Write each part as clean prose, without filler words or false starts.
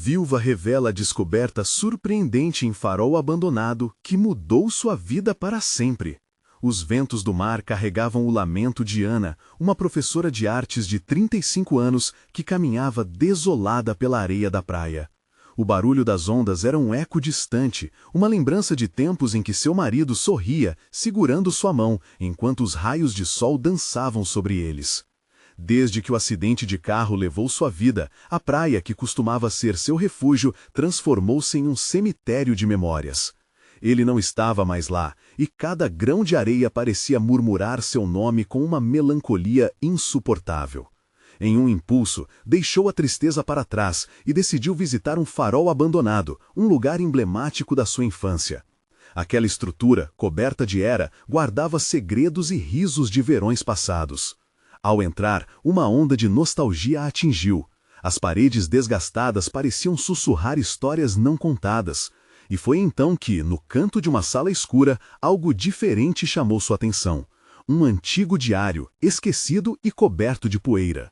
viúva revela a descoberta surpreendente em farol abandonado que mudou sua vida para sempre. Os ventos do mar carregavam o lamento de Ana, uma professora de artes de 35 anos que caminhava desolada pela areia da praia. O barulho das ondas era um eco distante, uma lembrança de tempos em que seu marido sorria, segurando sua mão, enquanto os raios de sol dançavam sobre eles. Desde que o acidente de carro levou sua vida, a praia que costumava ser seu refúgio transformou-se em um cemitério de memórias. Ele não estava mais lá, e cada grão de areia parecia murmurar seu nome com uma melancolia insuportável. Em um impulso, deixou a tristeza para trás e decidiu visitar um farol abandonado, um lugar emblemático da sua infância. Aquela estrutura, coberta de era, guardava segredos e risos de verões passados. Ao entrar, uma onda de nostalgia a atingiu. As paredes desgastadas pareciam sussurrar histórias não contadas. E foi então que, no canto de uma sala escura, algo diferente chamou sua atenção. Um antigo diário, esquecido e coberto de poeira.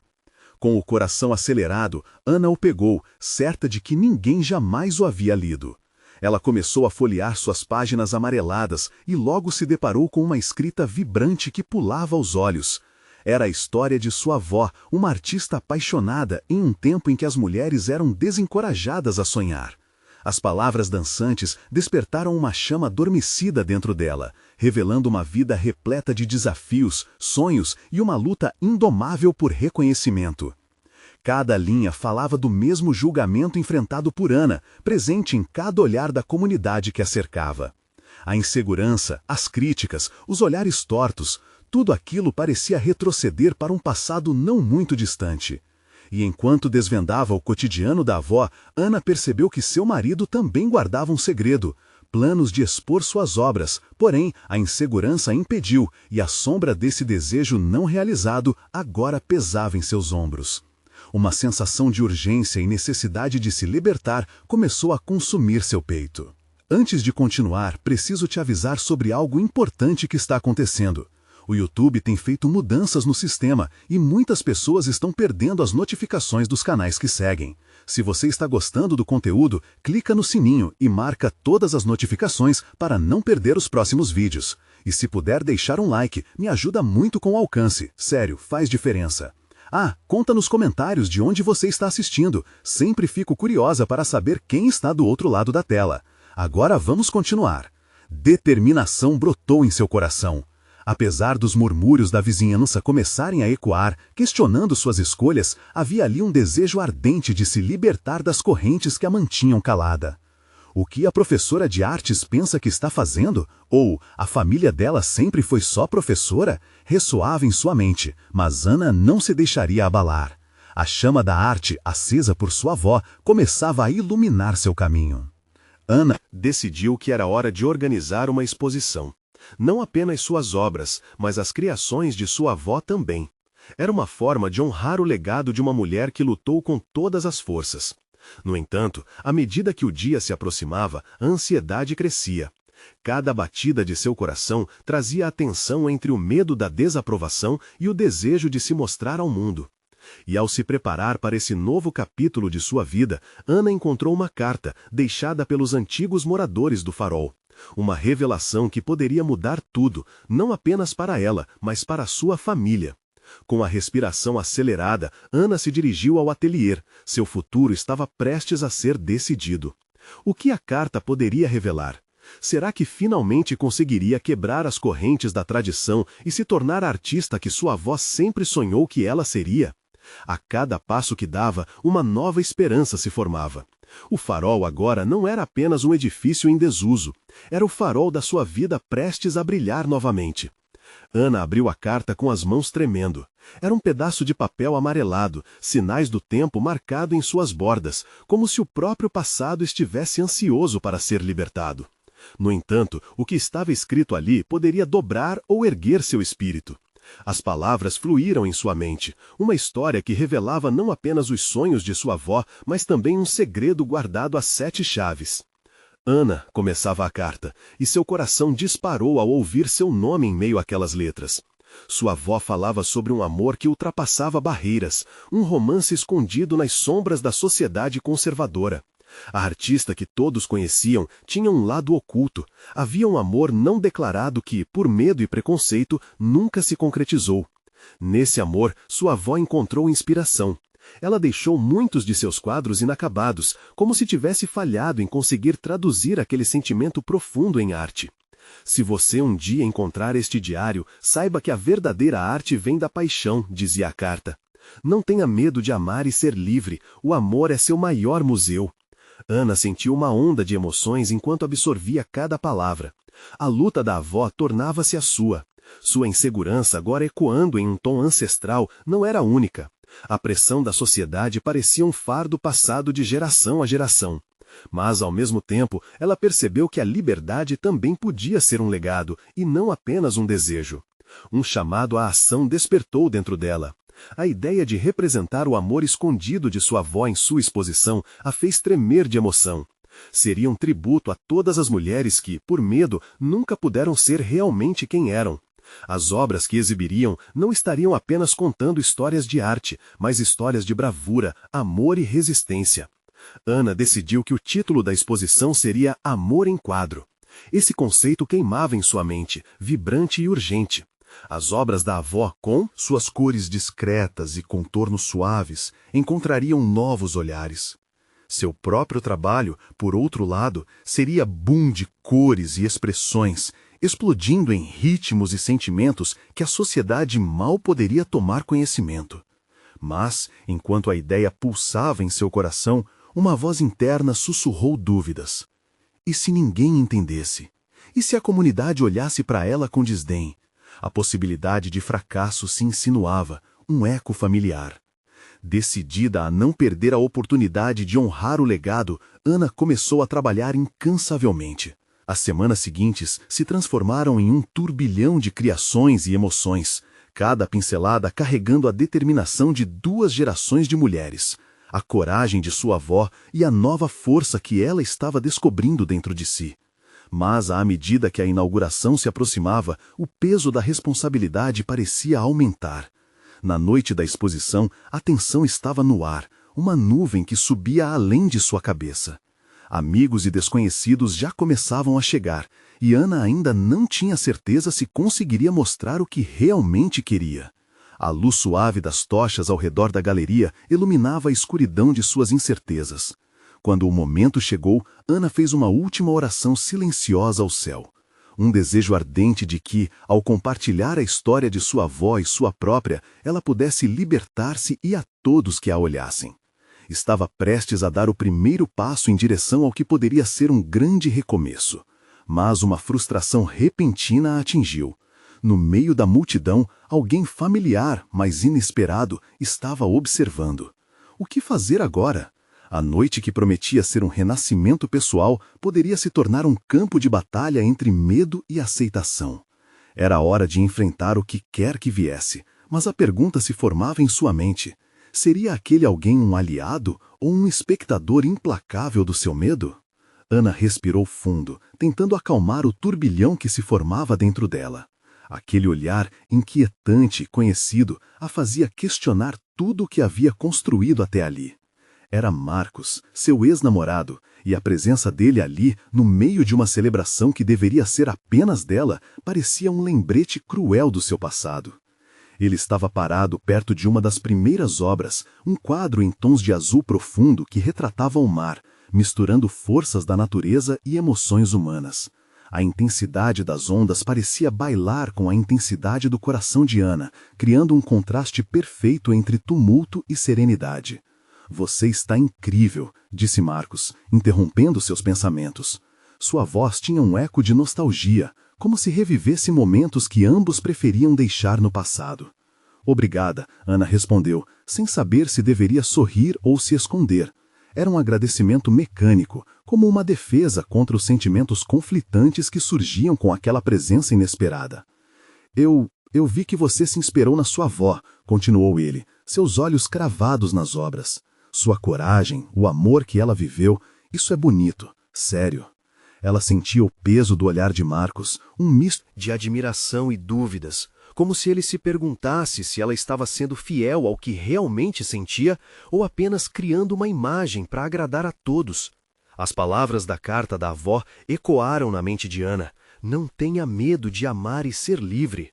Com o coração acelerado, Ana o pegou, certa de que ninguém jamais o havia lido. Ela começou a folhear suas páginas amareladas e logo se deparou com uma escrita vibrante que pulava aos olhos. Era a história de sua avó, uma artista apaixonada em um tempo em que as mulheres eram desencorajadas a sonhar. As palavras dançantes despertaram uma chama adormecida dentro dela, revelando uma vida repleta de desafios, sonhos e uma luta indomável por reconhecimento. Cada linha falava do mesmo julgamento enfrentado por Ana, presente em cada olhar da comunidade que a cercava. A insegurança, as críticas, os olhares tortos, tudo aquilo parecia retroceder para um passado não muito distante. E enquanto desvendava o cotidiano da avó, Ana percebeu que seu marido também guardava um segredo, planos de expor suas obras, porém a insegurança impediu e a sombra desse desejo não realizado agora pesava em seus ombros. Uma sensação de urgência e necessidade de se libertar começou a consumir seu peito. Antes de continuar, preciso te avisar sobre algo importante que está acontecendo. O YouTube tem feito mudanças no sistema e muitas pessoas estão perdendo as notificações dos canais que seguem. Se você está gostando do conteúdo, clica no sininho e marca todas as notificações para não perder os próximos vídeos. E se puder deixar um like, me ajuda muito com o alcance. Sério, faz diferença. Conta nos comentários de onde você está assistindo. Sempre fico curiosa para saber quem está do outro lado da tela. Agora vamos continuar. Determinação brotou em seu coração. Apesar dos murmúrios da vizinhança começarem a ecoar, questionando suas escolhas, havia ali um desejo ardente de se libertar das correntes que a mantinham calada. O que a professora de artes pensa que está fazendo? Ou a família dela sempre foi só professora? Ressoava em sua mente, mas Ana não se deixaria abalar. A chama da arte, acesa por sua avó, começava a iluminar seu caminho. Ana decidiu que era hora de organizar uma exposição. Não apenas suas obras, mas as criações de sua avó também. Era uma forma de honrar o legado de uma mulher que lutou com todas as forças. No entanto, à medida que o dia se aproximava, a ansiedade crescia. Cada batida de seu coração trazia a tensão entre o medo da desaprovação e o desejo de se mostrar ao mundo. E ao se preparar para esse novo capítulo de sua vida, Ana encontrou uma carta deixada pelos antigos moradores do farol. Uma revelação que poderia mudar tudo, não apenas para ela, mas para sua família. Com a respiração acelerada, Ana se dirigiu ao ateliê. Seu futuro estava prestes a ser decidido. O que a carta poderia revelar? Será que finalmente conseguiria quebrar as correntes da tradição e se tornar a artista que sua avó sempre sonhou que ela seria? A cada passo que dava, uma nova esperança se formava. O farol agora não era apenas um edifício em desuso. Era o farol da sua vida prestes a brilhar novamente. Ana abriu a carta com as mãos tremendo. Era um pedaço de papel amarelado, sinais do tempo marcado em suas bordas, como se o próprio passado estivesse ansioso para ser libertado. No entanto, o que estava escrito ali poderia dobrar ou erguer seu espírito. As palavras fluíram em sua mente, uma história que revelava não apenas os sonhos de sua avó, mas também um segredo guardado a 7 chaves. Ana, começava a carta, e seu coração disparou ao ouvir seu nome em meio àquelas letras. Sua avó falava sobre um amor que ultrapassava barreiras, um romance escondido nas sombras da sociedade conservadora. A artista que todos conheciam tinha um lado oculto. Havia um amor não declarado que, por medo e preconceito, nunca se concretizou. Nesse amor, sua avó encontrou inspiração. Ela deixou muitos de seus quadros inacabados, como se tivesse falhado em conseguir traduzir aquele sentimento profundo em arte. Se você um dia encontrar este diário, saiba que a verdadeira arte vem da paixão, dizia a carta. Não tenha medo de amar e ser livre, o amor é seu maior museu. Ana sentiu uma onda de emoções enquanto absorvia cada palavra. A luta da avó tornava-se a sua. Sua insegurança, agora ecoando em um tom ancestral, não era única. A pressão da sociedade parecia um fardo passado de geração a geração. Mas, ao mesmo tempo, ela percebeu que a liberdade também podia ser um legado, e não apenas um desejo. Um chamado à ação despertou dentro dela. A ideia de representar o amor escondido de sua avó em sua exposição a fez tremer de emoção. Seria um tributo a todas as mulheres que, por medo, nunca puderam ser realmente quem eram. As obras que exibiriam não estariam apenas contando histórias de arte, mas histórias de bravura, amor e resistência. Ana decidiu que o título da exposição seria Amor em Quadro. Esse conceito queimava em sua mente, vibrante e urgente. As obras da avó, com suas cores discretas e contornos suaves, encontrariam novos olhares. Seu próprio trabalho, por outro lado, seria boom de cores e expressões, explodindo em ritmos e sentimentos que a sociedade mal poderia tomar conhecimento. Mas, enquanto a ideia pulsava em seu coração, uma voz interna sussurrou dúvidas. E se ninguém entendesse? E se a comunidade olhasse para ela com desdém? A possibilidade de fracasso se insinuava, um eco familiar. Decidida a não perder a oportunidade de honrar o legado, Ana começou a trabalhar incansavelmente. As semanas seguintes se transformaram em um turbilhão de criações e emoções, cada pincelada carregando a determinação de 2 gerações de mulheres, a coragem de sua avó e a nova força que ela estava descobrindo dentro de si. Mas, à medida que a inauguração se aproximava, o peso da responsabilidade parecia aumentar. Na noite da exposição, a tensão estava no ar, uma nuvem que subia além de sua cabeça. Amigos e desconhecidos já começavam a chegar, e Ana ainda não tinha certeza se conseguiria mostrar o que realmente queria. A luz suave das tochas ao redor da galeria iluminava a escuridão de suas incertezas. Quando o momento chegou, Ana fez uma última oração silenciosa ao céu. Um desejo ardente de que, ao compartilhar a história de sua avó e sua própria, ela pudesse libertar-se e a todos que a olhassem. Estava prestes a dar o primeiro passo em direção ao que poderia ser um grande recomeço. Mas uma frustração repentina a atingiu. No meio da multidão, alguém familiar, mas inesperado, estava observando. O que fazer agora? A noite que prometia ser um renascimento pessoal poderia se tornar um campo de batalha entre medo e aceitação. Era hora de enfrentar o que quer que viesse, mas a pergunta se formava em sua mente. Seria aquele alguém um aliado ou um espectador implacável do seu medo? Ana respirou fundo, tentando acalmar o turbilhão que se formava dentro dela. Aquele olhar inquietante e conhecido a fazia questionar tudo o que havia construído até ali. Era Marcos, seu ex-namorado, e a presença dele ali, no meio de uma celebração que deveria ser apenas dela, parecia um lembrete cruel do seu passado. Ele estava parado perto de uma das primeiras obras, um quadro em tons de azul profundo que retratava o mar, misturando forças da natureza e emoções humanas. A intensidade das ondas parecia bailar com a intensidade do coração de Ana, criando um contraste perfeito entre tumulto e serenidade. Você está incrível, disse Marcos, interrompendo seus pensamentos. Sua voz tinha um eco de nostalgia, como se revivesse momentos que ambos preferiam deixar no passado. Obrigada, Ana respondeu, sem saber se deveria sorrir ou se esconder. Era um agradecimento mecânico, como uma defesa contra os sentimentos conflitantes que surgiam com aquela presença inesperada. Eu vi que você se inspirou na sua avó, continuou ele, seus olhos cravados nas obras. Sua coragem, o amor que ela viveu, isso é bonito, sério. Ela sentia o peso do olhar de Marcos, um misto de admiração e dúvidas, como se ele se perguntasse se ela estava sendo fiel ao que realmente sentia ou apenas criando uma imagem para agradar a todos. As palavras da carta da avó ecoaram na mente de Ana. Não tenha medo de amar e ser livre.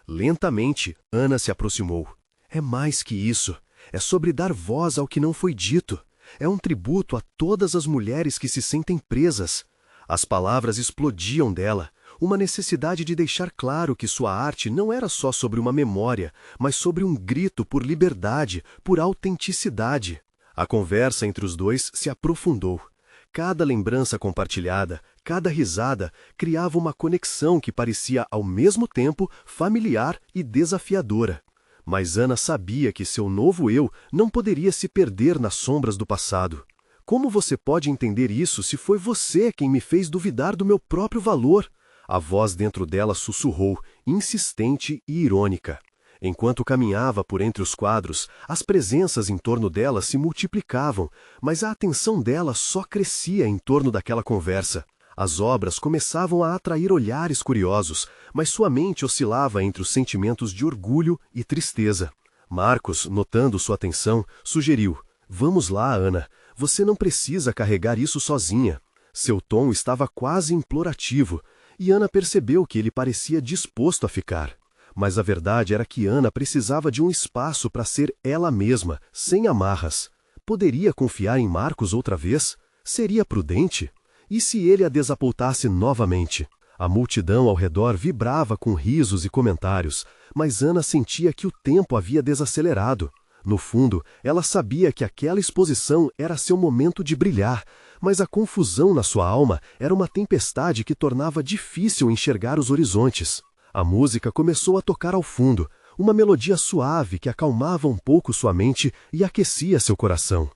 Lentamente, Ana se aproximou. É mais que isso. É sobre dar voz ao que não foi dito. É um tributo a todas as mulheres que se sentem presas. As palavras explodiam dela. Uma necessidade de deixar claro que sua arte não era só sobre uma memória, mas sobre um grito por liberdade, por autenticidade. A conversa entre os dois se aprofundou. Cada lembrança compartilhada, cada risada, criava uma conexão que parecia ao mesmo tempo familiar e desafiadora. Mas Ana sabia que seu novo eu não poderia se perder nas sombras do passado. Como você pode entender isso se foi você quem me fez duvidar do meu próprio valor? A voz dentro dela sussurrou, insistente e irônica. Enquanto caminhava por entre os quadros, as presenças em torno dela se multiplicavam, mas a atenção dela só crescia em torno daquela conversa. As obras começavam a atrair olhares curiosos, mas sua mente oscilava entre os sentimentos de orgulho e tristeza. Marcos, notando sua atenção, sugeriu: "Vamos lá, Ana. Você não precisa carregar isso sozinha." Seu tom estava quase implorativo, e Ana percebeu que ele parecia disposto a ficar. Mas a verdade era que Ana precisava de um espaço para ser ela mesma, sem amarras. Poderia confiar em Marcos outra vez? Seria prudente? E se ele a desapontasse novamente? A multidão ao redor vibrava com risos e comentários, mas Ana sentia que o tempo havia desacelerado. No fundo, ela sabia que aquela exposição era seu momento de brilhar, mas a confusão na sua alma era uma tempestade que tornava difícil enxergar os horizontes. A música começou a tocar ao fundo, uma melodia suave que acalmava um pouco sua mente e aquecia seu coração.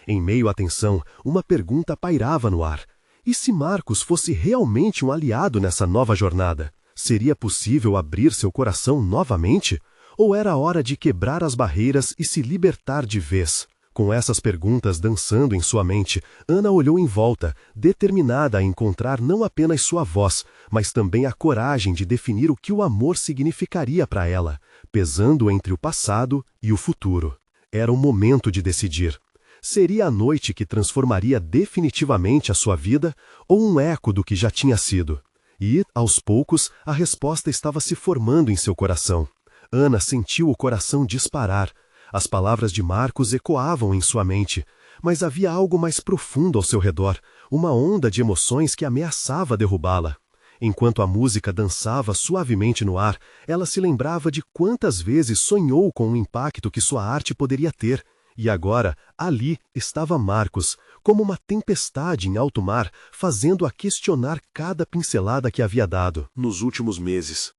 Em meio à tensão, uma pergunta pairava no ar. E se Marcos fosse realmente um aliado nessa nova jornada? Seria possível abrir seu coração novamente? Ou era hora de quebrar as barreiras e se libertar de vez? Com essas perguntas dançando em sua mente, Ana olhou em volta, determinada a encontrar não apenas sua voz, mas também a coragem de definir o que o amor significaria para ela, pesando entre o passado e o futuro. Era o momento de decidir. Seria a noite que transformaria definitivamente a sua vida ou um eco do que já tinha sido? E, aos poucos, a resposta estava se formando em seu coração. Ana sentiu o coração disparar. As palavras de Marcos ecoavam em sua mente, mas havia algo mais profundo ao seu redor, uma onda de emoções que ameaçava derrubá-la. Enquanto a música dançava suavemente no ar, ela se lembrava de quantas vezes sonhou com o impacto que sua arte poderia ter, e agora, ali estava Marcos, como uma tempestade em alto mar, fazendo-a questionar cada pincelada que havia dado. Nos últimos meses.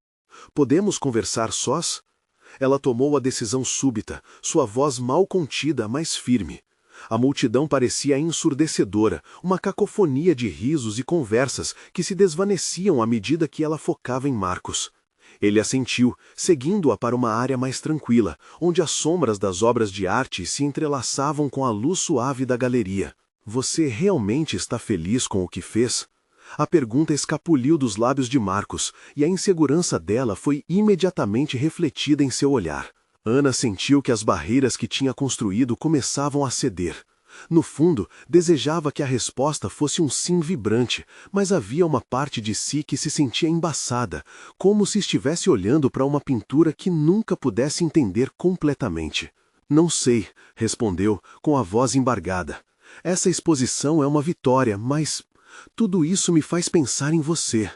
Podemos conversar sós? Ela tomou a decisão súbita, sua voz mal contida, mas firme. A multidão parecia ensurdecedora, uma cacofonia de risos e conversas que se desvaneciam à medida que ela focava em Marcos. Ele assentiu, seguindo-a para uma área mais tranquila, onde as sombras das obras de arte se entrelaçavam com a luz suave da galeria. Você realmente está feliz com o que fez? A pergunta escapuliu dos lábios de Marcos, e a insegurança dela foi imediatamente refletida em seu olhar. Ana sentiu que as barreiras que tinha construído começavam a ceder. No fundo, desejava que a resposta fosse um sim vibrante, mas havia uma parte de si que se sentia embaçada, como se estivesse olhando para uma pintura que nunca pudesse entender completamente. "Não sei", respondeu, com a voz embargada. "Essa exposição é uma vitória, mas tudo isso me faz pensar em você,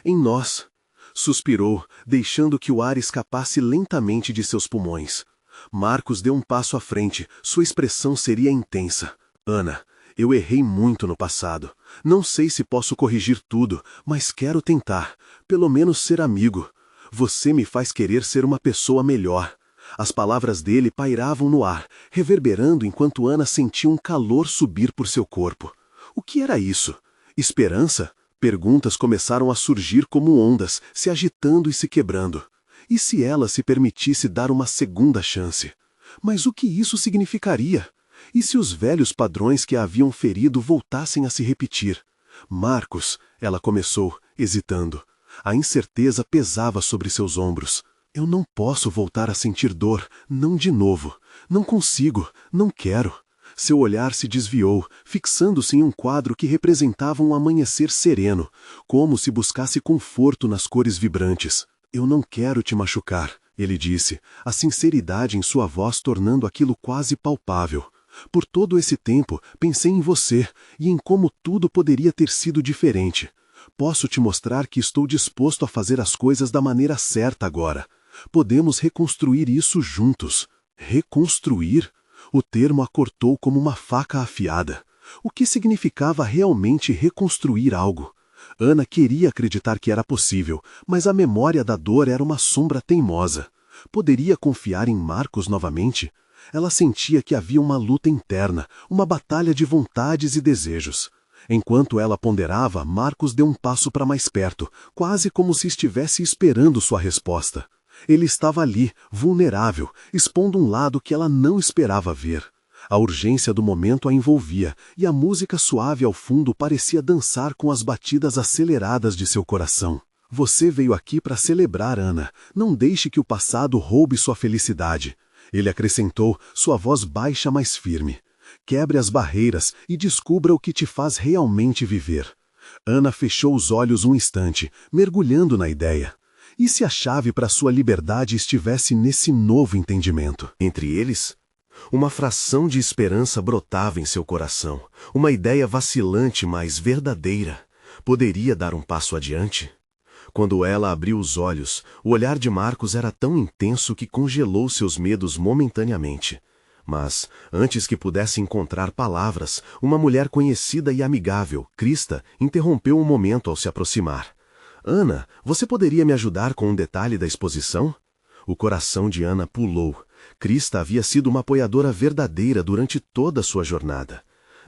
em nós." Suspirou, deixando que o ar escapasse lentamente de seus pulmões. Marcos deu um passo à frente, sua expressão seria intensa. "Ana, eu errei muito no passado. Não sei se posso corrigir tudo, mas quero tentar, pelo menos ser amigo. Você me faz querer ser uma pessoa melhor." As palavras dele pairavam no ar, reverberando enquanto Ana sentia um calor subir por seu corpo. O que era isso? Esperança? Perguntas começaram a surgir como ondas, se agitando e se quebrando. E se ela se permitisse dar uma segunda chance? Mas o que isso significaria? E se os velhos padrões que a haviam ferido voltassem a se repetir? "Marcos", ela começou, hesitando. A incerteza pesava sobre seus ombros. Eu não posso voltar a sentir dor, não de novo. Não consigo, não quero. Seu olhar se desviou, fixando-se em um quadro que representava um amanhecer sereno, como se buscasse conforto nas cores vibrantes. Eu não quero te machucar, ele disse, a sinceridade em sua voz tornando aquilo quase palpável. Por todo esse tempo, pensei em você e em como tudo poderia ter sido diferente. Posso te mostrar que estou disposto a fazer as coisas da maneira certa agora. Podemos reconstruir isso juntos. Reconstruir? O termo a cortou como uma faca afiada. O que significava realmente reconstruir algo? Ana queria acreditar que era possível, mas a memória da dor era uma sombra teimosa. Poderia confiar em Marcos novamente? Ela sentia que havia uma luta interna, uma batalha de vontades e desejos. Enquanto ela ponderava, Marcos deu um passo para mais perto, quase como se estivesse esperando sua resposta. Ele estava ali, vulnerável, expondo um lado que ela não esperava ver. A urgência do momento a envolvia, e a música suave ao fundo parecia dançar com as batidas aceleradas de seu coração. Você veio aqui para celebrar, Ana. Não deixe que o passado roube sua felicidade. Ele acrescentou, sua voz baixa, mas firme. Quebre as barreiras e descubra o que te faz realmente viver. Ana fechou os olhos um instante, mergulhando na ideia. E se a chave para sua liberdade estivesse nesse novo entendimento? Entre eles, uma fração de esperança brotava em seu coração, uma ideia vacilante, mas verdadeira. Poderia dar um passo adiante? Quando ela abriu os olhos, o olhar de Marcos era tão intenso que congelou seus medos momentaneamente. Mas, antes que pudesse encontrar palavras, uma mulher conhecida e amigável, Krista, interrompeu um momento ao se aproximar. Ana, você poderia me ajudar com um detalhe da exposição? O coração de Ana pulou. Krista havia sido uma apoiadora verdadeira durante toda a sua jornada.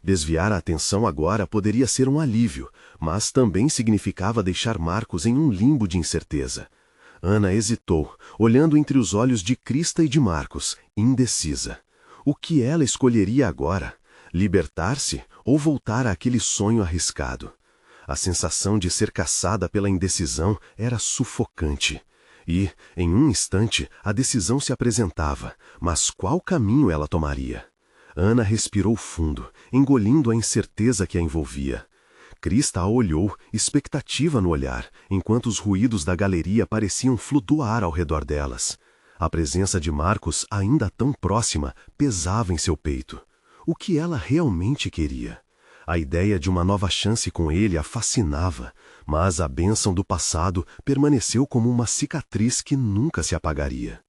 Desviar a atenção agora poderia ser um alívio, mas também significava deixar Marcos em um limbo de incerteza. Ana hesitou, olhando entre os olhos de Krista e de Marcos, indecisa. O que ela escolheria agora? Libertar-se ou voltar àquele sonho arriscado? A sensação de ser caçada pela indecisão era sufocante. E, em um instante, a decisão se apresentava, mas qual caminho ela tomaria? Ana respirou fundo, engolindo a incerteza que a envolvia. Krista a olhou, expectativa no olhar, enquanto os ruídos da galeria pareciam flutuar ao redor delas. A presença de Marcos, ainda tão próxima, pesava em seu peito. O que ela realmente queria? A ideia de uma nova chance com ele a fascinava, mas a bênção do passado permaneceu como uma cicatriz que nunca se apagaria.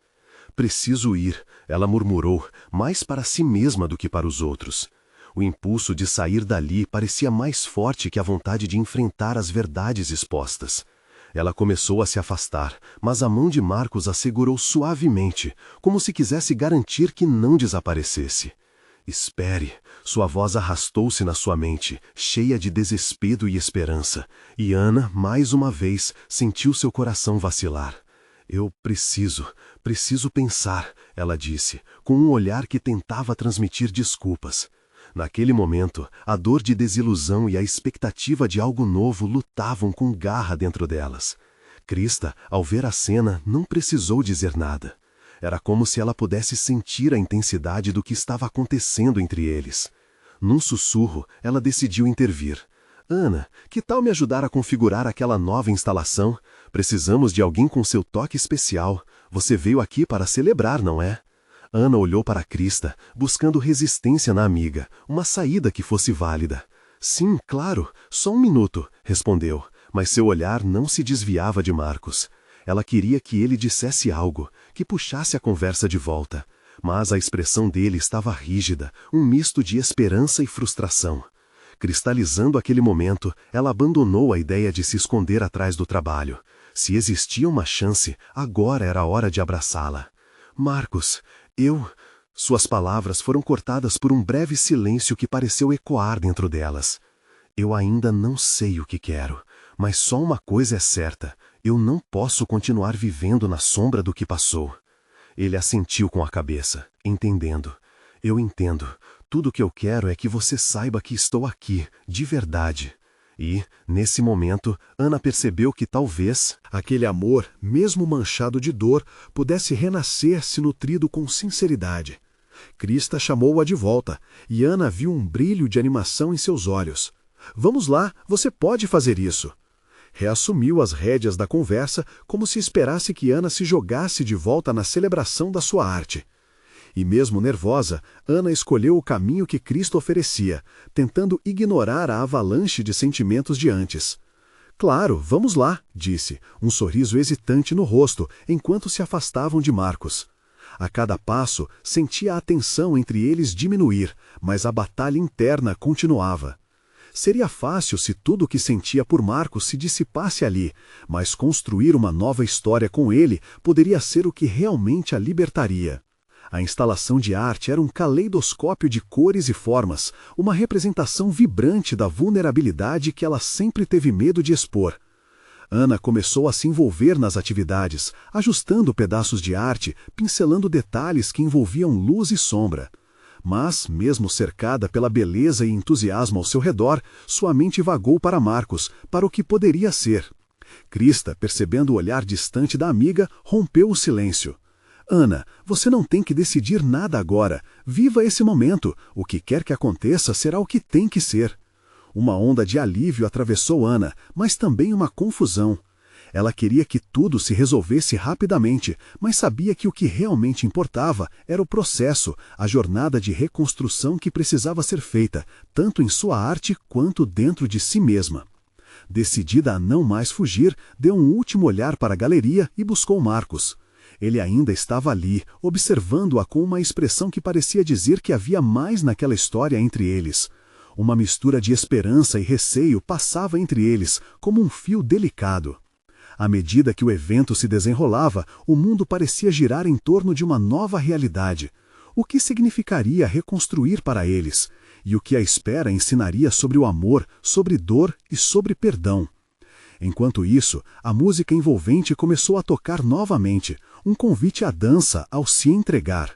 Preciso ir, ela murmurou, mais para si mesma do que para os outros. O impulso de sair dali parecia mais forte que a vontade de enfrentar as verdades expostas. Ela começou a se afastar, mas a mão de Marcos a segurou suavemente, como se quisesse garantir que não desaparecesse. Espere. Sua voz arrastou-se na sua mente, cheia de desespero e esperança, e Ana, mais uma vez, sentiu seu coração vacilar. Eu preciso pensar, ela disse, com um olhar que tentava transmitir desculpas. Naquele momento, a dor de desilusão e a expectativa de algo novo lutavam com garra dentro delas. Krista, ao ver a cena, não precisou dizer nada. Era como se ela pudesse sentir a intensidade do que estava acontecendo entre eles. Num sussurro, ela decidiu intervir. Ana, que tal me ajudar a configurar aquela nova instalação? Precisamos de alguém com seu toque especial. Você veio aqui para celebrar, não é? Ana olhou para Krista, buscando resistência na amiga, uma saída que fosse válida. Sim, claro, só um minuto, respondeu, mas seu olhar não se desviava de Marcos. Ela queria que ele dissesse algo, que puxasse a conversa de volta. Mas a expressão dele estava rígida, um misto de esperança e frustração. Cristalizando aquele momento, ela abandonou a ideia de se esconder atrás do trabalho. Se existia uma chance, agora era a hora de abraçá-la. Marcos, Suas palavras foram cortadas por um breve silêncio que pareceu ecoar dentro delas. Eu ainda não sei o que quero, mas só uma coisa é certa. Eu não posso continuar vivendo na sombra do que passou. Ele assentiu com a cabeça, entendendo. Eu entendo. Tudo o que eu quero é que você saiba que estou aqui, de verdade. E, nesse momento, Ana percebeu que talvez aquele amor, mesmo manchado de dor, pudesse renascer se nutrido com sinceridade. Krista chamou-a de volta, e Ana viu um brilho de animação em seus olhos. "Vamos lá, você pode fazer isso." Reassumiu as rédeas da conversa como se esperasse que Ana se jogasse de volta na celebração da sua arte. E mesmo nervosa, Ana escolheu o caminho que Cristo oferecia, tentando ignorar a avalanche de sentimentos de antes. "Claro, vamos lá", disse, um sorriso hesitante no rosto, enquanto se afastavam de Marcos. A cada passo, sentia a tensão entre eles diminuir, mas a batalha interna continuava. Seria fácil se tudo o que sentia por Marcos se dissipasse ali, mas construir uma nova história com ele poderia ser o que realmente a libertaria. A instalação de arte era um caleidoscópio de cores e formas, uma representação vibrante da vulnerabilidade que ela sempre teve medo de expor. Ana começou a se envolver nas atividades, ajustando pedaços de arte, pincelando detalhes que envolviam luz e sombra. Mas, mesmo cercada pela beleza e entusiasmo ao seu redor, sua mente vagou para Marcos, para o que poderia ser. Krista, percebendo o olhar distante da amiga, rompeu o silêncio. "Ana, você não tem que decidir nada agora. Viva esse momento. O que quer que aconteça será o que tem que ser." Uma onda de alívio atravessou Ana, mas também uma confusão. Ela queria que tudo se resolvesse rapidamente, mas sabia que o que realmente importava era o processo, a jornada de reconstrução que precisava ser feita, tanto em sua arte quanto dentro de si mesma. Decidida a não mais fugir, deu um último olhar para a galeria e buscou Marcos. Ele ainda estava ali, observando-a com uma expressão que parecia dizer que havia mais naquela história entre eles. Uma mistura de esperança e receio passava entre eles, como um fio delicado. À medida que o evento se desenrolava, o mundo parecia girar em torno de uma nova realidade. O que significaria reconstruir para eles? E o que a espera ensinaria sobre o amor, sobre dor e sobre perdão? Enquanto isso, a música envolvente começou a tocar novamente, um convite à dança ao se entregar.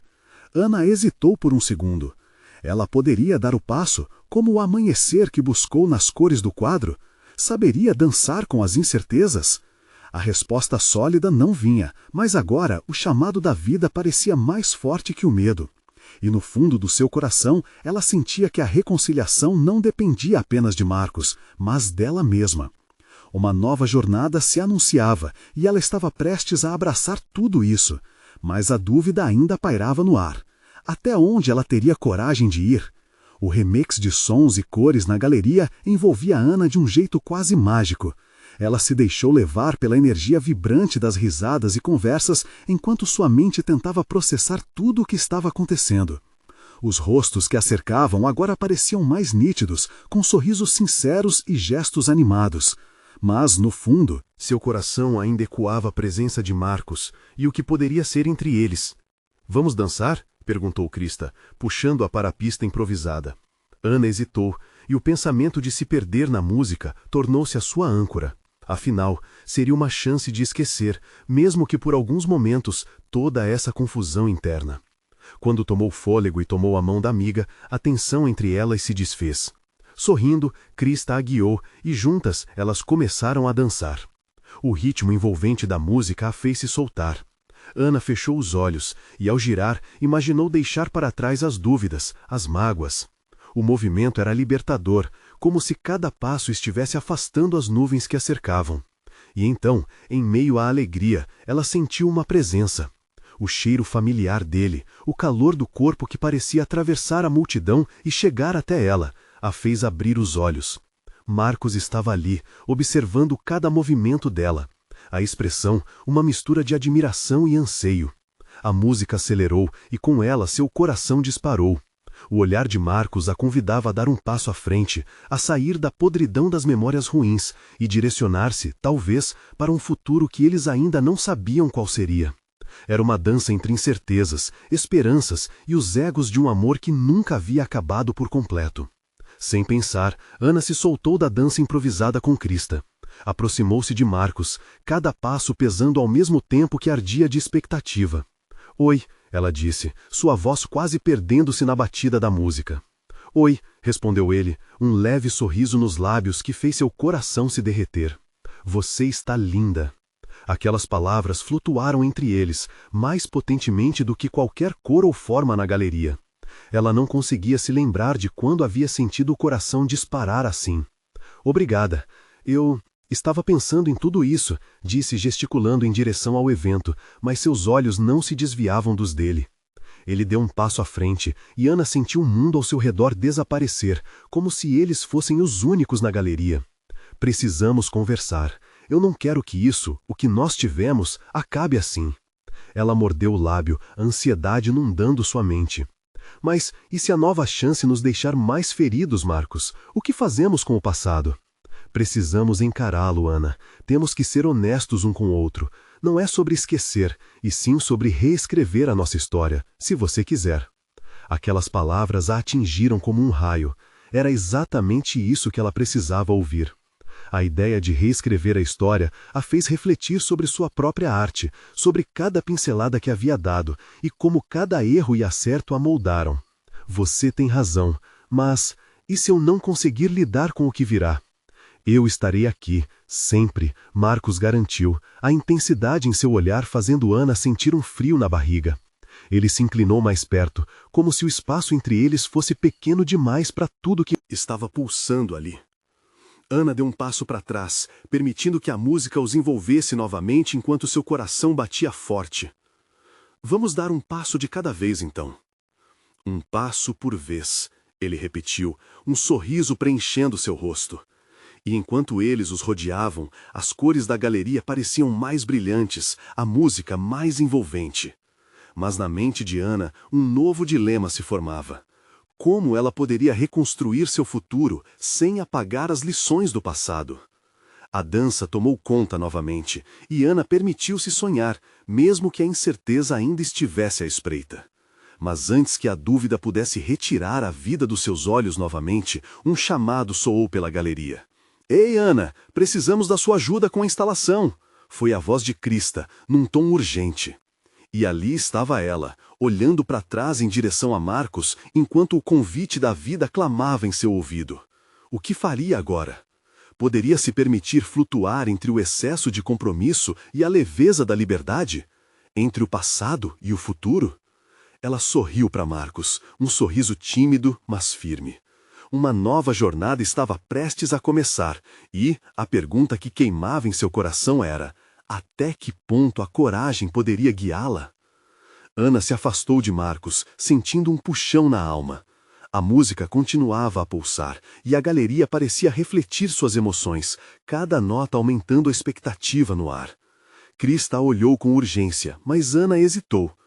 Ana hesitou por um segundo. Ela poderia dar o passo, como o amanhecer que buscou nas cores do quadro? Saberia dançar com as incertezas? A resposta sólida não vinha, mas agora o chamado da vida parecia mais forte que o medo. E no fundo do seu coração, ela sentia que a reconciliação não dependia apenas de Marcos, mas dela mesma. Uma nova jornada se anunciava, e ela estava prestes a abraçar tudo isso. Mas a dúvida ainda pairava no ar. Até onde ela teria coragem de ir? O remix de sons e cores na galeria envolvia Ana de um jeito quase mágico. Ela se deixou levar pela energia vibrante das risadas e conversas, enquanto sua mente tentava processar tudo o que estava acontecendo. Os rostos que a cercavam agora pareciam mais nítidos, com sorrisos sinceros e gestos animados. Mas, no fundo, seu coração ainda ecoava a presença de Marcos e o que poderia ser entre eles. "Vamos dançar?" perguntou Krista, puxando-a para a pista improvisada. Ana hesitou, e o pensamento de se perder na música tornou-se a sua âncora. Afinal, seria uma chance de esquecer, mesmo que por alguns momentos, toda essa confusão interna. Quando tomou fôlego e tomou a mão da amiga, a tensão entre elas se desfez. Sorrindo, Krista a guiou e juntas elas começaram a dançar. O ritmo envolvente da música a fez se soltar. Ana fechou os olhos e, ao girar, imaginou deixar para trás as dúvidas, as mágoas. O movimento era libertador, como se cada passo estivesse afastando as nuvens que a cercavam. E então, em meio à alegria, ela sentiu uma presença. O cheiro familiar dele, o calor do corpo que parecia atravessar a multidão e chegar até ela, a fez abrir os olhos. Marcos estava ali, observando cada movimento dela. A expressão, uma mistura de admiração e anseio. A música acelerou e com ela seu coração disparou. O olhar de Marcos a convidava a dar um passo à frente, a sair da podridão das memórias ruins e direcionar-se, talvez, para um futuro que eles ainda não sabiam qual seria. Era uma dança entre incertezas, esperanças e os egos de um amor que nunca havia acabado por completo. Sem pensar, Ana se soltou da dança improvisada com Krista. Aproximou-se de Marcos, cada passo pesando ao mesmo tempo que ardia de expectativa. "Oi", ela disse, sua voz quase perdendo-se na batida da música. Oi, respondeu ele, um leve sorriso nos lábios que fez seu coração se derreter. Você está linda. Aquelas palavras flutuaram entre eles, mais potentemente do que qualquer cor ou forma na galeria. Ela não conseguia se lembrar de quando havia sentido o coração disparar assim. Obrigada. Eu estava pensando em tudo isso, disse gesticulando em direção ao evento, mas seus olhos não se desviavam dos dele. Ele deu um passo à frente, e Ana sentiu o mundo ao seu redor desaparecer, como se eles fossem os únicos na galeria. Precisamos conversar. Eu não quero que isso, o que nós tivemos, acabe assim. Ela mordeu o lábio, a ansiedade inundando sua mente. Mas e se a nova chance nos deixar mais feridos, Marcos? O que fazemos com o passado? Precisamos encará-lo, Ana. Temos que ser honestos um com o outro. Não é sobre esquecer, e sim sobre reescrever a nossa história, se você quiser. Aquelas palavras a atingiram como um raio. Era exatamente isso que ela precisava ouvir. A ideia de reescrever a história a fez refletir sobre sua própria arte, sobre cada pincelada que havia dado e como cada erro e acerto a moldaram. Você tem razão, mas e se eu não conseguir lidar com o que virá? Eu estarei aqui, sempre, Marcos garantiu, a intensidade em seu olhar fazendo Ana sentir um frio na barriga. Ele se inclinou mais perto, como se o espaço entre eles fosse pequeno demais para tudo que estava pulsando ali. Ana deu um passo para trás, permitindo que a música os envolvesse novamente enquanto seu coração batia forte. Vamos dar um passo de cada vez, então. Um passo por vez, ele repetiu, um sorriso preenchendo seu rosto. E enquanto eles os rodeavam, as cores da galeria pareciam mais brilhantes, a música mais envolvente. Mas na mente de Ana, um novo dilema se formava. Como ela poderia reconstruir seu futuro sem apagar as lições do passado? A dança tomou conta novamente, e Ana permitiu-se sonhar, mesmo que a incerteza ainda estivesse à espreita. Mas antes que a dúvida pudesse retirar a vida dos seus olhos novamente, um chamado soou pela galeria. Ei, Ana, precisamos da sua ajuda com a instalação. Foi a voz de Krista, num tom urgente. E ali estava ela, olhando para trás em direção a Marcos, enquanto o convite da vida clamava em seu ouvido. O que faria agora? Poderia se permitir flutuar entre o excesso de compromisso e a leveza da liberdade? Entre o passado e o futuro? Ela sorriu para Marcos, um sorriso tímido, mas firme. Uma nova jornada estava prestes a começar, e a pergunta que queimava em seu coração era: até que ponto a coragem poderia guiá-la? Ana se afastou de Marcos, sentindo um puxão na alma. A música continuava a pulsar, e a galeria parecia refletir suas emoções, cada nota aumentando a expectativa no ar. Krista a olhou com urgência, mas Ana hesitou.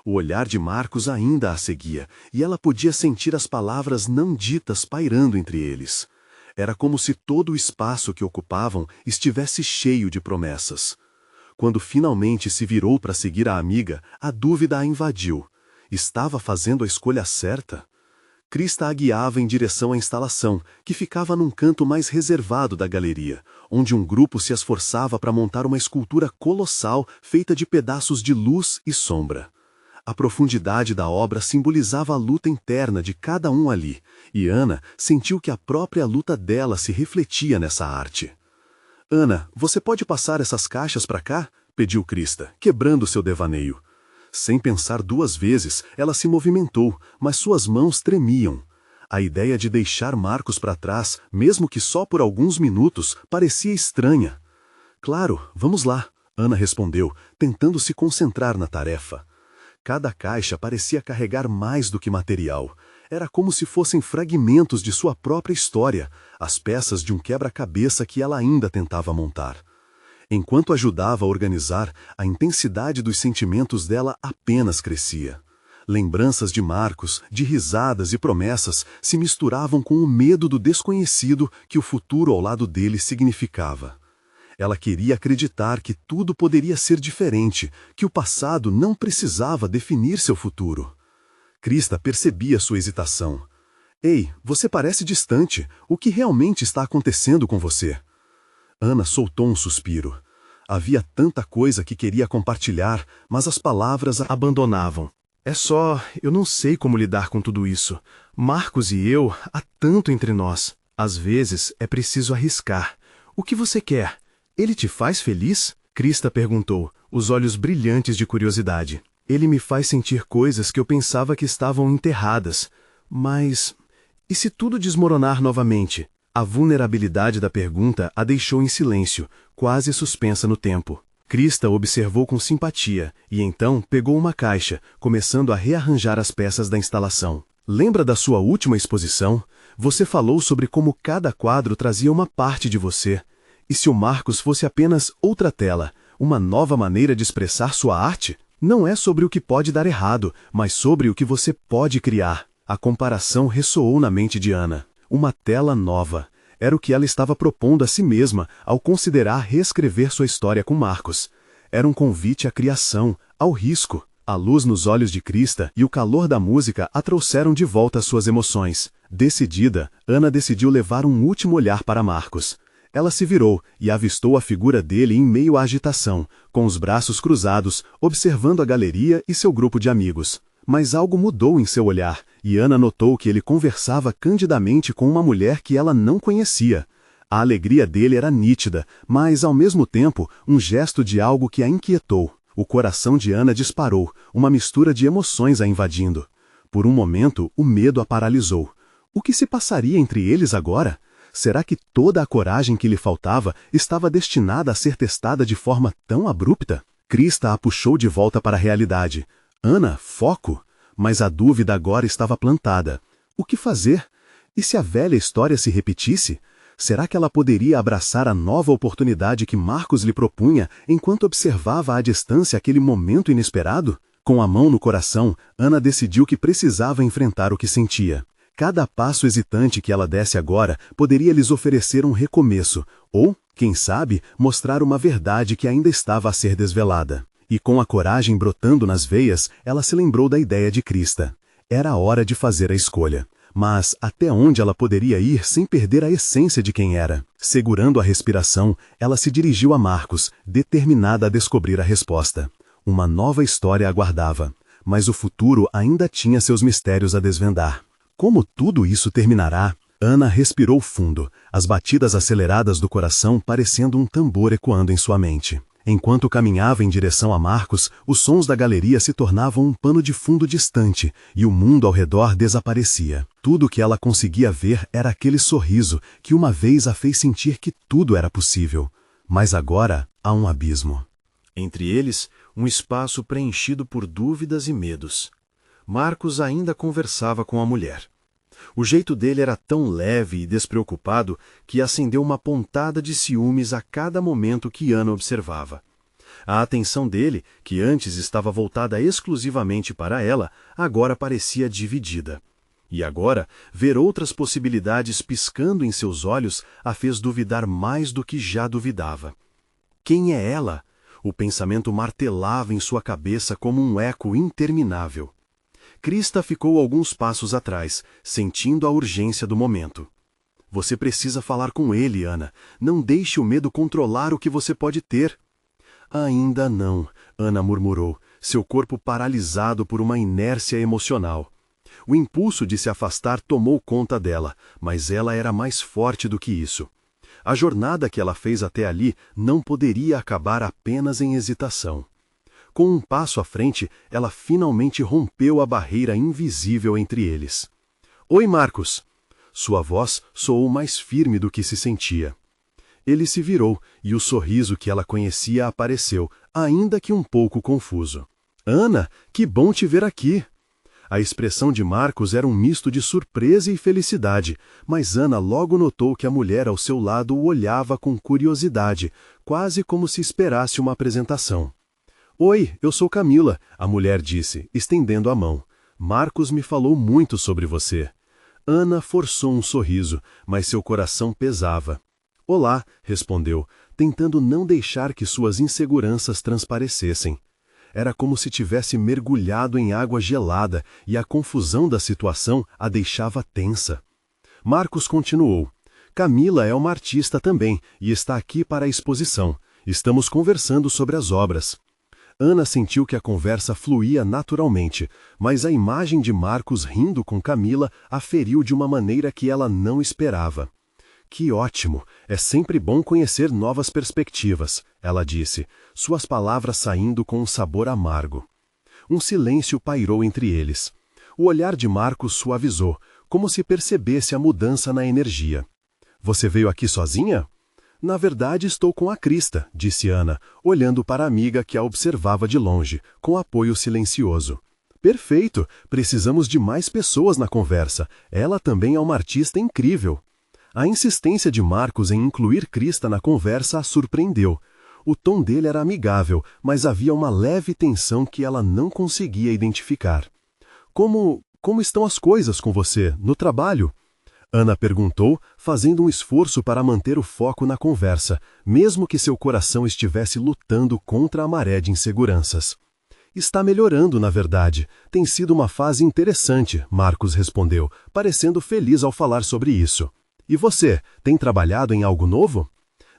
O olhar de Marcos ainda a seguia, e ela podia sentir as palavras não ditas pairando entre eles. Era como se todo o espaço que ocupavam estivesse cheio de promessas. Quando finalmente se virou para seguir a amiga, a dúvida a invadiu. Estava fazendo a escolha certa? Krista a guiava em direção à instalação, que ficava num canto mais reservado da galeria, onde um grupo se esforçava para montar uma escultura colossal feita de pedaços de luz e sombra. A profundidade da obra simbolizava a luta interna de cada um ali, e Ana sentiu que a própria luta dela se refletia nessa arte. Ana, você pode passar essas caixas para cá? Pediu Krista, quebrando seu devaneio. Sem pensar duas vezes, ela se movimentou, mas suas mãos tremiam. A ideia de deixar Marcos para trás, mesmo que só por alguns minutos, parecia estranha. Claro, vamos lá, Ana respondeu, tentando se concentrar na tarefa. Cada caixa parecia carregar mais do que material. Era como se fossem fragmentos de sua própria história, as peças de um quebra-cabeça que ela ainda tentava montar. Enquanto ajudava a organizar, a intensidade dos sentimentos dela apenas crescia. Lembranças de Marcos, de risadas e promessas se misturavam com o medo do desconhecido que o futuro ao lado dele significava. Ela queria acreditar que tudo poderia ser diferente, que o passado não precisava definir seu futuro. Krista percebia sua hesitação. Ei, você parece distante. O que realmente está acontecendo com você? Ana soltou um suspiro. Havia tanta coisa que queria compartilhar, mas as palavras a abandonavam. Eu não sei como lidar com tudo isso. Marcos e eu, há tanto entre nós. Às vezes é preciso arriscar. O que você quer? Ele te faz feliz? Krista perguntou, os olhos brilhantes de curiosidade. Ele me faz sentir coisas que eu pensava que estavam enterradas. Mas... e se tudo desmoronar novamente? A vulnerabilidade da pergunta a deixou em silêncio, quase suspensa no tempo. Krista observou com simpatia e então pegou uma caixa, começando a rearranjar as peças da instalação. Lembra da sua última exposição? Você falou sobre como cada quadro trazia uma parte de você. E se o Marcos fosse apenas outra tela, uma nova maneira de expressar sua arte? Não é sobre o que pode dar errado, mas sobre o que você pode criar. A comparação ressoou na mente de Ana. Uma tela nova. Era o que ela estava propondo a si mesma ao considerar reescrever sua história com Marcos. Era um convite à criação, ao risco. A luz nos olhos de Krista e o calor da música a trouxeram de volta às suas emoções. Decidida, Ana decidiu levar um último olhar para Marcos. Ela se virou e avistou a figura dele em meio à agitação, com os braços cruzados, observando a galeria e seu grupo de amigos. Mas algo mudou em seu olhar, e Ana notou que ele conversava candidamente com uma mulher que ela não conhecia. A alegria dele era nítida, mas, ao mesmo tempo, um gesto de algo que a inquietou. O coração de Ana disparou, uma mistura de emoções a invadindo. Por um momento, o medo a paralisou. O que se passaria entre eles agora? Será que toda a coragem que lhe faltava estava destinada a ser testada de forma tão abrupta? Krista a puxou de volta para a realidade. Ana, foco? Mas a dúvida agora estava plantada. O que fazer? E se a velha história se repetisse? Será que ela poderia abraçar a nova oportunidade que Marcos lhe propunha enquanto observava à distância aquele momento inesperado? Com a mão no coração, Ana decidiu que precisava enfrentar o que sentia. Cada passo hesitante que ela desse agora poderia lhes oferecer um recomeço, ou, quem sabe, mostrar uma verdade que ainda estava a ser desvelada. E com a coragem brotando nas veias, ela se lembrou da ideia de Krista. Era a hora de fazer a escolha. Mas até onde ela poderia ir sem perder a essência de quem era? Segurando a respiração, ela se dirigiu a Marcos, determinada a descobrir a resposta. Uma nova história aguardava, mas o futuro ainda tinha seus mistérios a desvendar. Como tudo isso terminará? Ana respirou fundo, as batidas aceleradas do coração parecendo um tambor ecoando em sua mente. Enquanto caminhava em direção a Marcos, os sons da galeria se tornavam um pano de fundo distante e o mundo ao redor desaparecia. Tudo o que ela conseguia ver era aquele sorriso que uma vez a fez sentir que tudo era possível. Mas agora há um abismo. Entre eles, um espaço preenchido por dúvidas e medos. Marcos ainda conversava com a mulher. O jeito dele era tão leve e despreocupado que acendeu uma pontada de ciúmes a cada momento que Ana observava. A atenção dele, que antes estava voltada exclusivamente para ela, agora parecia dividida. E agora, ver outras possibilidades piscando em seus olhos a fez duvidar mais do que já duvidava. Quem é ela? O pensamento martelava em sua cabeça como um eco interminável. Krista ficou alguns passos atrás, sentindo a urgência do momento. Você precisa falar com ele, Ana. Não deixe o medo controlar o que você pode ter. Ainda não, Ana murmurou, seu corpo paralisado por uma inércia emocional. O impulso de se afastar tomou conta dela, mas ela era mais forte do que isso. A jornada que ela fez até ali não poderia acabar apenas em hesitação. Com um passo à frente, ela finalmente rompeu a barreira invisível entre eles. Oi, Marcos! Sua voz soou mais firme do que se sentia. Ele se virou e o sorriso que ela conhecia apareceu, ainda que um pouco confuso. Ana, que bom te ver aqui! A expressão de Marcos era um misto de surpresa e felicidade, mas Ana logo notou que a mulher ao seu lado o olhava com curiosidade, quase como se esperasse uma apresentação. Oi, eu sou Camila, a mulher disse, estendendo a mão. Marcos me falou muito sobre você. Ana forçou um sorriso, mas seu coração pesava. Olá, respondeu, tentando não deixar que suas inseguranças transparecessem. Era como se tivesse mergulhado em água gelada e a confusão da situação a deixava tensa. Marcos continuou. Camila é uma artista também e está aqui para a exposição. Estamos conversando sobre as obras. Ana sentiu que a conversa fluía naturalmente, mas a imagem de Marcos rindo com Camila a feriu de uma maneira que ela não esperava. Que ótimo! É sempre bom conhecer novas perspectivas, ela disse, suas palavras saindo com um sabor amargo. Um silêncio pairou entre eles. O olhar de Marcos suavizou, como se percebesse a mudança na energia. Você veio aqui sozinha? Na verdade, estou com a Krista, disse Ana, olhando para a amiga que a observava de longe, com apoio silencioso. Perfeito! Precisamos de mais pessoas na conversa. Ela também é uma artista incrível. A insistência de Marcos em incluir Krista na conversa a surpreendeu. O tom dele era amigável, mas havia uma leve tensão que ela não conseguia identificar. Como estão as coisas com você, no trabalho? Ana perguntou, fazendo um esforço para manter o foco na conversa, mesmo que seu coração estivesse lutando contra a maré de inseguranças. Está melhorando, na verdade. Tem sido uma fase interessante, Marcos respondeu, parecendo feliz ao falar sobre isso. E você, tem trabalhado em algo novo?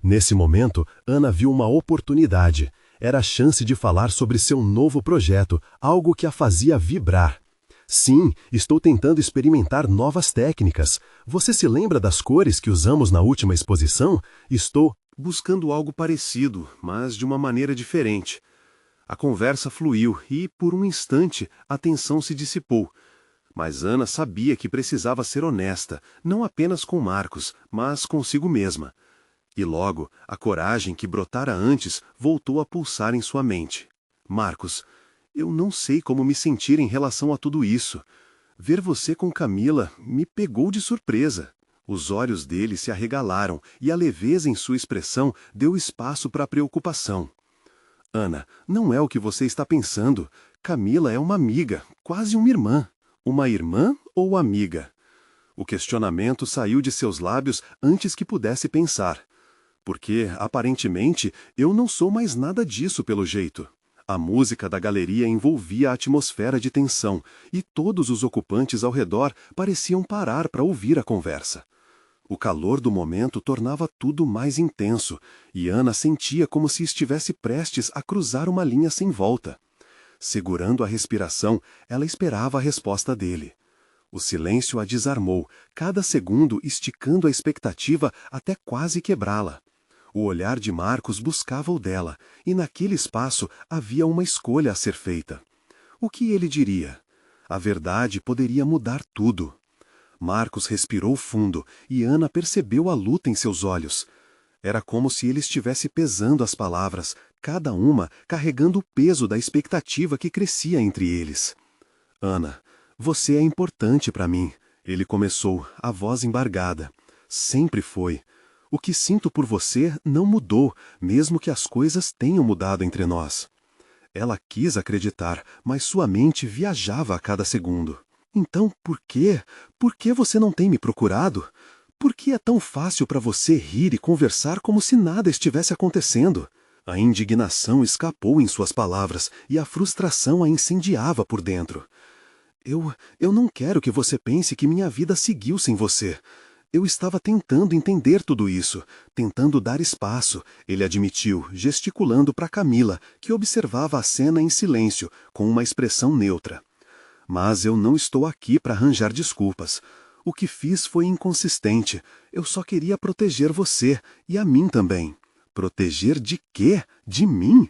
Nesse momento, Ana viu uma oportunidade. Era a chance de falar sobre seu novo projeto, algo que a fazia vibrar. Sim, estou tentando experimentar novas técnicas. Você se lembra das cores que usamos na última exposição? Estou buscando algo parecido, mas de uma maneira diferente. A conversa fluiu e, por um instante, a tensão se dissipou. Mas Ana sabia que precisava ser honesta, não apenas com Marcos, mas consigo mesma. E logo, a coragem que brotara antes voltou a pulsar em sua mente. Marcos, eu não sei como me sentir em relação a tudo isso. Ver você com Camila me pegou de surpresa. Os olhos dele se arregalaram e a leveza em sua expressão deu espaço para a preocupação. Ana, não é o que você está pensando. Camila é uma amiga, quase uma irmã. Uma irmã ou amiga? O questionamento saiu de seus lábios antes que pudesse pensar. Porque, aparentemente, eu não sou mais nada disso pelo jeito. A música da galeria envolvia a atmosfera de tensão, e todos os ocupantes ao redor pareciam parar para ouvir a conversa. O calor do momento tornava tudo mais intenso, e Ana sentia como se estivesse prestes a cruzar uma linha sem volta. Segurando a respiração, ela esperava a resposta dele. O silêncio a desarmou, cada segundo esticando a expectativa até quase quebrá-la. O olhar de Marcos buscava o dela, e naquele espaço havia uma escolha a ser feita. O que ele diria? A verdade poderia mudar tudo. Marcos respirou fundo, e Ana percebeu a luta em seus olhos. Era como se ele estivesse pesando as palavras, cada uma carregando o peso da expectativa que crescia entre eles. Ana, você é importante para mim, ele começou, a voz embargada. Sempre foi. O que sinto por você não mudou, mesmo que as coisas tenham mudado entre nós. Ela quis acreditar, mas sua mente viajava a cada segundo. Então, por quê? Por que você não tem me procurado? Por que é tão fácil para você rir e conversar como se nada estivesse acontecendo? A indignação escapou em suas palavras e a frustração a incendiava por dentro. Eu não quero que você pense que minha vida seguiu sem você. Eu estava tentando entender tudo isso, tentando dar espaço, ele admitiu, gesticulando para Camila, que observava a cena em silêncio, com uma expressão neutra. Mas eu não estou aqui para arranjar desculpas. O que fiz foi inconsistente. Eu só queria proteger você, e a mim também. Proteger de quê? De mim?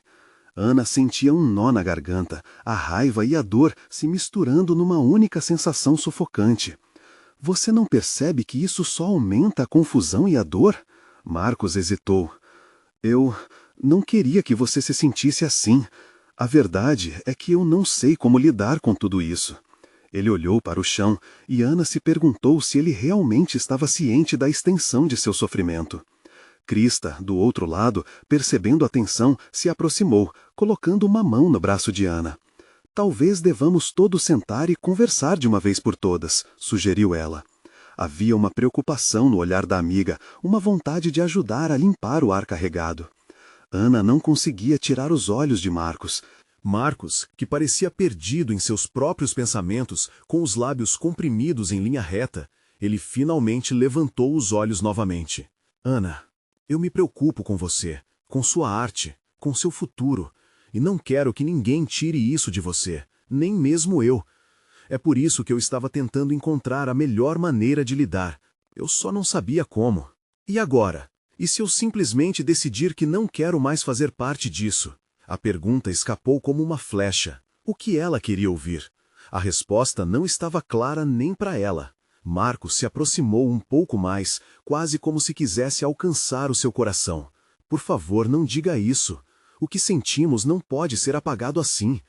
Ana sentia um nó na garganta, a raiva e a dor se misturando numa única sensação sufocante. Você não percebe que isso só aumenta a confusão e a dor? Marcos hesitou. Eu não queria que você se sentisse assim. A verdade é que eu não sei como lidar com tudo isso. Ele olhou para o chão e Ana se perguntou se ele realmente estava ciente da extensão de seu sofrimento. Krista, do outro lado, percebendo a tensão, se aproximou, colocando uma mão no braço de Ana. Talvez devamos todos sentar e conversar de uma vez por todas, sugeriu ela. Havia uma preocupação no olhar da amiga, uma vontade de ajudar a limpar o ar carregado. Ana não conseguia tirar os olhos de Marcos. Marcos, que parecia perdido em seus próprios pensamentos, com os lábios comprimidos em linha reta, ele finalmente levantou os olhos novamente. Ana, eu me preocupo com você, com sua arte, com seu futuro. E não quero que ninguém tire isso de você, nem mesmo eu. É por isso que eu estava tentando encontrar a melhor maneira de lidar. Eu só não sabia como. E agora? E se eu simplesmente decidir que não quero mais fazer parte disso? A pergunta escapou como uma flecha. O que ela queria ouvir? A resposta não estava clara nem para ela. Marcos se aproximou um pouco mais, quase como se quisesse alcançar o seu coração. Por favor, não diga isso. O que sentimos não pode ser apagado assim.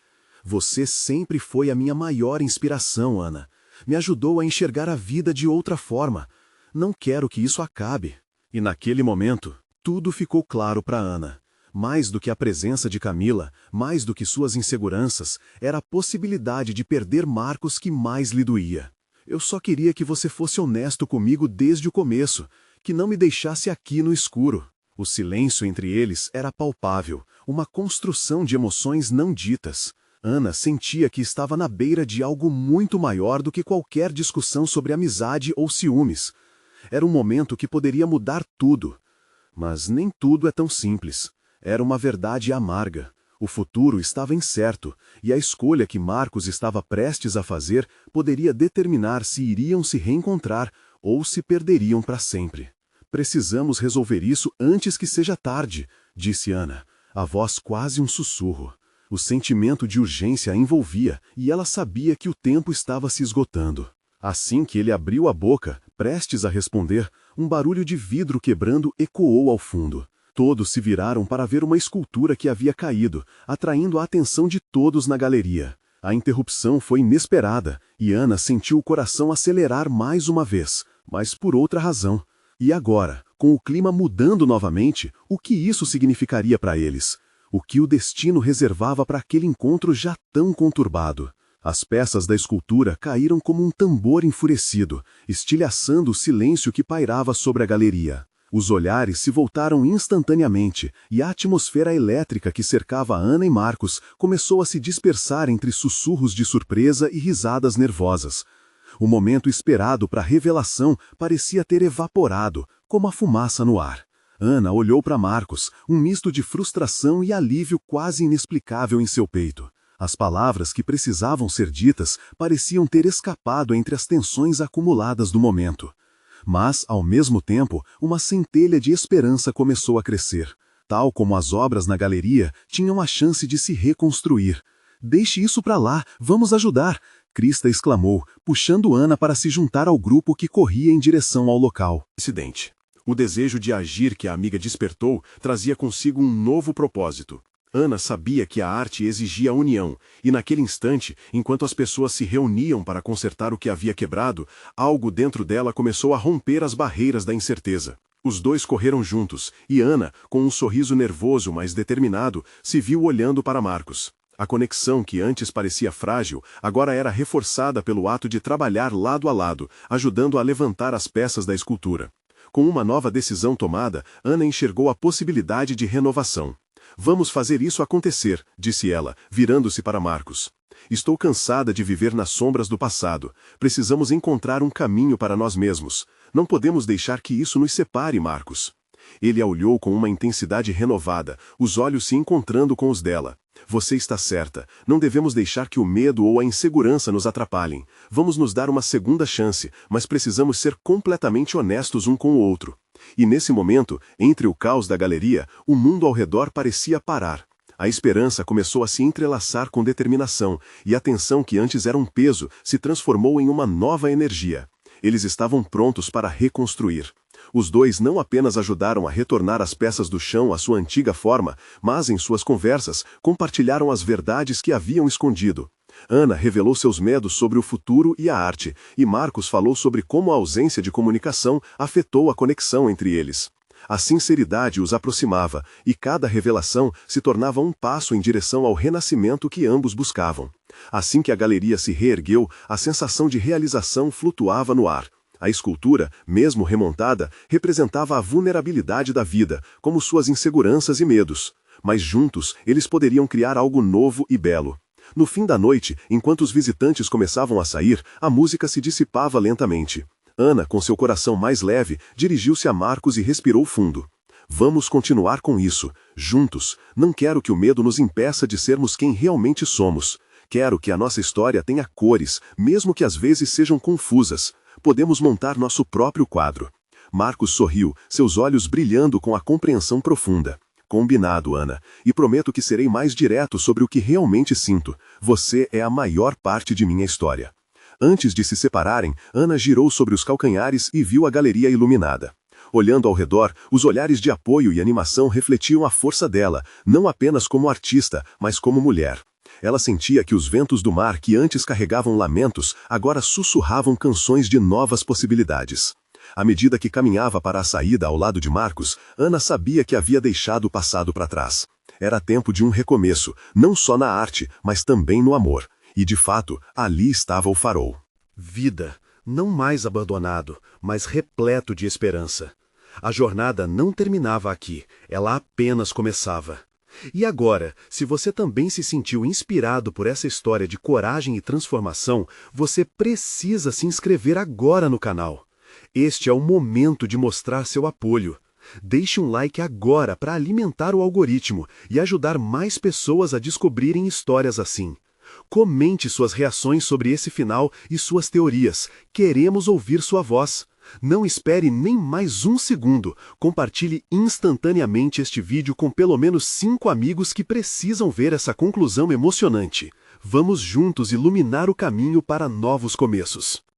Você sempre foi a minha maior inspiração, Ana. Me ajudou a enxergar a vida de outra forma. Não quero que isso acabe. E naquele momento, tudo ficou claro para Ana. Mais do que a presença de Camila, mais do que suas inseguranças, era a possibilidade de perder Marcos que mais lhe doía. Eu só queria que você fosse honesto comigo desde o começo, que não me deixasse aqui no escuro. O silêncio entre eles era palpável, uma construção de emoções não ditas. Ana sentia que estava na beira de algo muito maior do que qualquer discussão sobre amizade ou ciúmes. Era um momento que poderia mudar tudo. Mas nem tudo é tão simples. Era uma verdade amarga. O futuro estava incerto, e a escolha que Marcos estava prestes a fazer poderia determinar se iriam se reencontrar ou se perderiam para sempre. Precisamos resolver isso antes que seja tarde, disse Ana, a voz quase um sussurro. O sentimento de urgência a envolvia, e ela sabia que o tempo estava se esgotando. Assim que ele abriu a boca, prestes a responder, um barulho de vidro quebrando ecoou ao fundo. Todos se viraram para ver uma escultura que havia caído, atraindo a atenção de todos na galeria. A interrupção foi inesperada, e Ana sentiu o coração acelerar mais uma vez, mas por outra razão. E agora, com o clima mudando novamente, o que isso significaria para eles? O que o destino reservava para aquele encontro já tão conturbado? As peças da escultura caíram como um tambor enfurecido, estilhaçando o silêncio que pairava sobre a galeria. Os olhares se voltaram instantaneamente, e a atmosfera elétrica que cercava Ana e Marcos começou a se dispersar entre sussurros de surpresa e risadas nervosas. O momento esperado para a revelação parecia ter evaporado, como a fumaça no ar. Ana olhou para Marcos, um misto de frustração e alívio quase inexplicável em seu peito. As palavras que precisavam ser ditas pareciam ter escapado entre as tensões acumuladas do momento. Mas, ao mesmo tempo, uma centelha de esperança começou a crescer. Tal como as obras na galeria, tinham a chance de se reconstruir. "Deixe isso para lá, vamos ajudar!" Krista exclamou, puxando Ana para se juntar ao grupo que corria em direção ao local. Acidente. O desejo de agir que a amiga despertou trazia consigo um novo propósito. Ana sabia que a arte exigia união, e naquele instante, enquanto as pessoas se reuniam para consertar o que havia quebrado, algo dentro dela começou a romper as barreiras da incerteza. Os dois correram juntos, e Ana, com um sorriso nervoso mas determinado, se viu olhando para Marcos. A conexão que antes parecia frágil, agora era reforçada pelo ato de trabalhar lado a lado, ajudando a levantar as peças da escultura. Com uma nova decisão tomada, Ana enxergou a possibilidade de renovação. "Vamos fazer isso acontecer", disse ela, virando-se para Marcos. "Estou cansada de viver nas sombras do passado. Precisamos encontrar um caminho para nós mesmos. Não podemos deixar que isso nos separe, Marcos." Ele a olhou com uma intensidade renovada, os olhos se encontrando com os dela. "Você está certa. Não devemos deixar que o medo ou a insegurança nos atrapalhem. Vamos nos dar uma segunda chance, mas precisamos ser completamente honestos um com o outro." E nesse momento, entre o caos da galeria, o mundo ao redor parecia parar. A esperança começou a se entrelaçar com determinação, e a tensão que antes era um peso se transformou em uma nova energia. Eles estavam prontos para reconstruir. Os dois não apenas ajudaram a retornar as peças do chão à sua antiga forma, mas em suas conversas compartilharam as verdades que haviam escondido. Ana revelou seus medos sobre o futuro e a arte, e Marcos falou sobre como a ausência de comunicação afetou a conexão entre eles. A sinceridade os aproximava, e cada revelação se tornava um passo em direção ao renascimento que ambos buscavam. Assim que a galeria se reergueu, a sensação de realização flutuava no ar. A escultura, mesmo remontada, representava a vulnerabilidade da vida, como suas inseguranças e medos. Mas juntos, eles poderiam criar algo novo e belo. No fim da noite, enquanto os visitantes começavam a sair, a música se dissipava lentamente. Ana, com seu coração mais leve, dirigiu-se a Marcos e respirou fundo. Vamos continuar com isso, juntos. Não quero que o medo nos impeça de sermos quem realmente somos. Quero que a nossa história tenha cores, mesmo que às vezes sejam confusas. Podemos montar nosso próprio quadro. Marcos sorriu, seus olhos brilhando com a compreensão profunda. Combinado, Ana. E prometo que serei mais direto sobre o que realmente sinto. Você é a maior parte de minha história. Antes de se separarem, Ana girou sobre os calcanhares e viu a galeria iluminada. Olhando ao redor, os olhares de apoio e animação refletiam a força dela, não apenas como artista, mas como mulher. Ela sentia que os ventos do mar que antes carregavam lamentos, agora sussurravam canções de novas possibilidades. À medida que caminhava para a saída ao lado de Marcos, Ana sabia que havia deixado o passado para trás. Era tempo de um recomeço, não só na arte, mas também no amor. E, de fato, ali estava o farol. Vida, não mais abandonado, mas repleto de esperança. A jornada não terminava aqui, ela apenas começava. E agora, se você também se sentiu inspirado por essa história de coragem e transformação, você precisa se inscrever agora no canal. Este é o momento de mostrar seu apoio. Deixe um like agora para alimentar o algoritmo e ajudar mais pessoas a descobrirem histórias assim. Comente suas reações sobre esse final e suas teorias. Queremos ouvir sua voz. Não espere nem mais um segundo. Compartilhe instantaneamente este vídeo com pelo menos 5 amigos que precisam ver essa conclusão emocionante. Vamos juntos iluminar o caminho para novos começos.